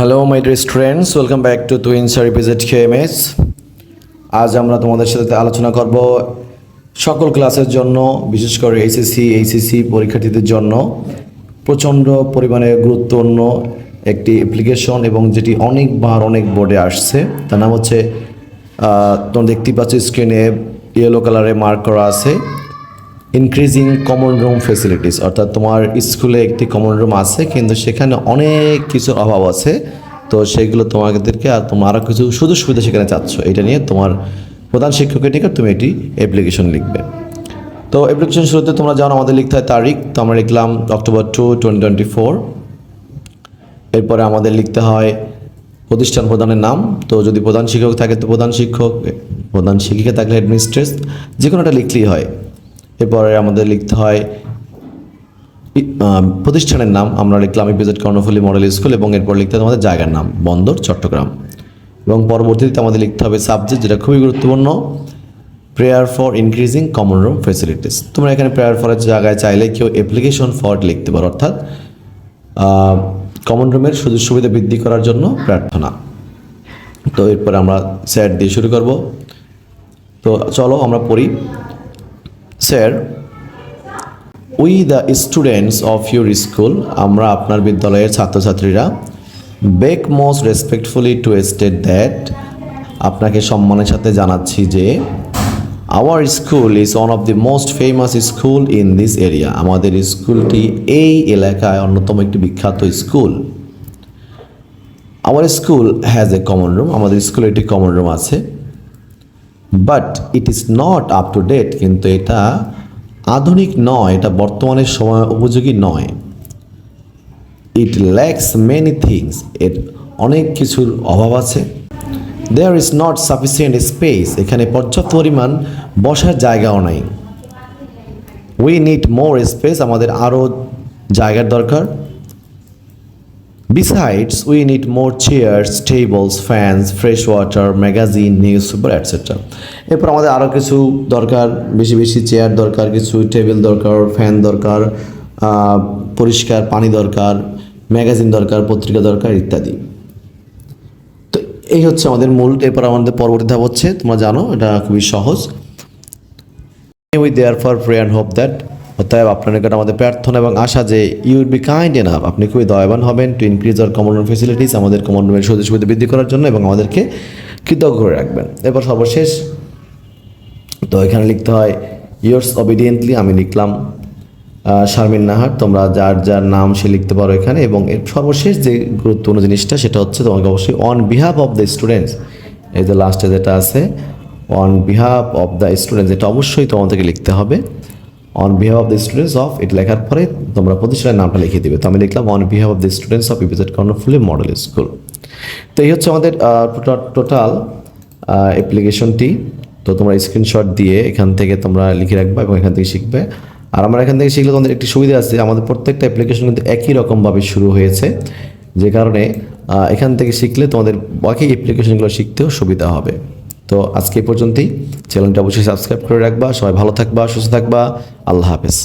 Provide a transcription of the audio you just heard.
Hello my dear students, welcome back to টুইন সার্ভিসেট KMS. আজ আমরা তোমাদের সাথে আলোচনা করব সকল ক্লাসের জন্য, বিশেষ করে এইচএসসি পরীক্ষার্থীদের জন্য প্রচণ্ড পরিমাণে গুরুত্বপূর্ণ একটি অ্যাপ্লিকেশন এবং যেটি অনেকবার অনেক বোর্ডে আসছে। তার নাম হচ্ছে, তোমরা দেখতেই পাচ্ছ স্ক্রিনে ইয়েলো কালারে মার্ক করা আছে, ইনক্রিজিং কমন রুম ফেসিলিটিস। অর্থাৎ তোমার স্কুলে একটি কমন রুম আছে কিন্তু সেখানে অনেক কিছুর অভাব আছে, তো সেগুলো তোমাদেরকে আর তোমার আরও কিছু সুযোগ সুবিধা সেখানে চাচ্ছ। এটা নিয়ে তোমার প্রধান শিক্ষকের নিকট তুমি একটি অ্যাপ্লিকেশন লিখবে। তো অ্যাপ্লিকেশন শুরুতে তোমরা জানো আমাদের লিখতে হয় তারিখ, তো আমরা লিখলাম October 2, 2024। এরপরে আমাদের লিখতে হয় প্রতিষ্ঠান প্রধানের নাম, তো যদি প্রধান শিক্ষক থাকে তো প্রধান শিক্ষক, প্রধান শিক্ষিকা থাকলে হেডমিস্ট্রেস, যে কোনোটা লিখলেই হয়। এরপরে আমাদের লিখতে হয় প্রতিষ্ঠানের নাম, আমরা লিখলাম ইপিজেড কর্ণফুলী মডেল স্কুল, এবং এরপর লিখতে হবে আমাদের জায়গার নাম বন্দর চট্টগ্রাম। এবং পরবর্তীতে আমাদের লিখতে হবে সাবজেক্ট, যেটা খুবই গুরুত্বপূর্ণ, prayer for increasing common room facilities. তোমরা এখানে প্রেয়ার ফরের জায়গায় চাইলে কেউ অ্যাপ্লিকেশন ফর লিখতে পারো, অর্থাৎ কমন রুমের সুযোগ সুবিধা বৃদ্ধি করার জন্য প্রার্থনা। তো এরপরে আমরা স্যার দিয়ে শুরু করব। তো চলো আমরা পড়ি। Sir, we the students of your school, আমরা আপনার বিদ্যালয়ের ছাত্রছাত্রীরা, beg most respectfully to state that, আপনাকে সম্মানের সাথে জানাচ্ছি যে, our school is one of the most famous school in this area, আমাদের স্কুলটি এই এলাকায় অন্যতম একটি বিখ্যাত স্কুল। Our school has a common room, আমাদের স্কুলে একটি কমন রুম আছে। But it is not up to date, কিন্তু এটা আধুনিক নয়, এটা বর্তমানের সময় উপযোগী নয়। ইট ল্যাক্স মেনি থিংস, এর অনেক কিছুর অভাব আছে। There is not sufficient space, এখানে পর্যাপ্ত পরিমাণ বসার জায়গাও নাই। উই নিড মোর স্পেস, আমাদের আরও জায়গার দরকার। Besides, we need more chairs, tables, fans, fresh water, magazine, newspaper, etc. এরপর আমাদের আরও কিছু দরকার, বেশি বেশি চেয়ার দরকার, কিছু টেবিল দরকার, ফ্যান দরকার, পরিষ্কার পানি দরকার, ম্যাগাজিন দরকার, পত্রিকা দরকার ইত্যাদি। তো এই হচ্ছে আমাদের মূল। এরপর আমাদের পরবর্তী ধাপ হচ্ছে, তোমরা জানো এটা খুবই সহজ। We therefore pray and hope that, অতএব আপনার নিকট আমাদের প্রার্থনা এবং আশা যে, you will be kind enough, আপনি খুবই দয়াবান হবেন, to increase our common room facilities, আমাদের কমন রুমের সুযোগ সুবিধা বৃদ্ধি করার জন্য, এবং আমাদেরকে কৃতজ্ঞ করে রাখবেন। এরপর সর্বশেষ, তো এখানে লিখতে হয় ইয়ার্স অবিডিয়েন্টলি, আমি লিখলাম শারমিন নাহার, তোমরা যার যার নাম সে লিখতে পারো এখানে। এবং এর সর্বশেষ যে গুরুত্বপূর্ণ জিনিসটা সেটা হচ্ছে তোমাকে অবশ্যই on behalf of the students, এই যে লাস্টে যেটা আছে on behalf of the students, এটা অবশ্যই তোমাদেরকে লিখতে হবে। On behalf of the students of, এটা লেখার পরে তোমরা প্রতিষ্ঠানের নামটা লিখে দিবে। তো আমি লিখলাম on behalf of the students of EPZ Karnaphuli model school. তো এই হচ্ছে আমাদের টোটাল অ্যাপ্লিকেশনটি। তো তোমরা স্ক্রিনশট দিয়ে এখান থেকে তোমরা লিখে রাখবে এবং এখান থেকে শিখবে। আর আমরা এখান থেকে শিখলে তোমাদের একটি সুবিধা আছে, আমাদের প্রত্যেকটা অ্যাপ্লিকেশন কিন্তু একই রকমভাবে শুরু হয়েছে, যে কারণে এখান থেকে শিখলে তোমাদের বাকি অ্যাপ্লিকেশনগুলো শিখতেও সুবিধা হবে। তো আজকে এই পর্যন্তই। চ্যানেলটা অবশ্যই সাবস্ক্রাইব করে রাখবা। সবাই ভালো থাকবা, সুস্থ থাকবা। আল্লাহ হাফেজ।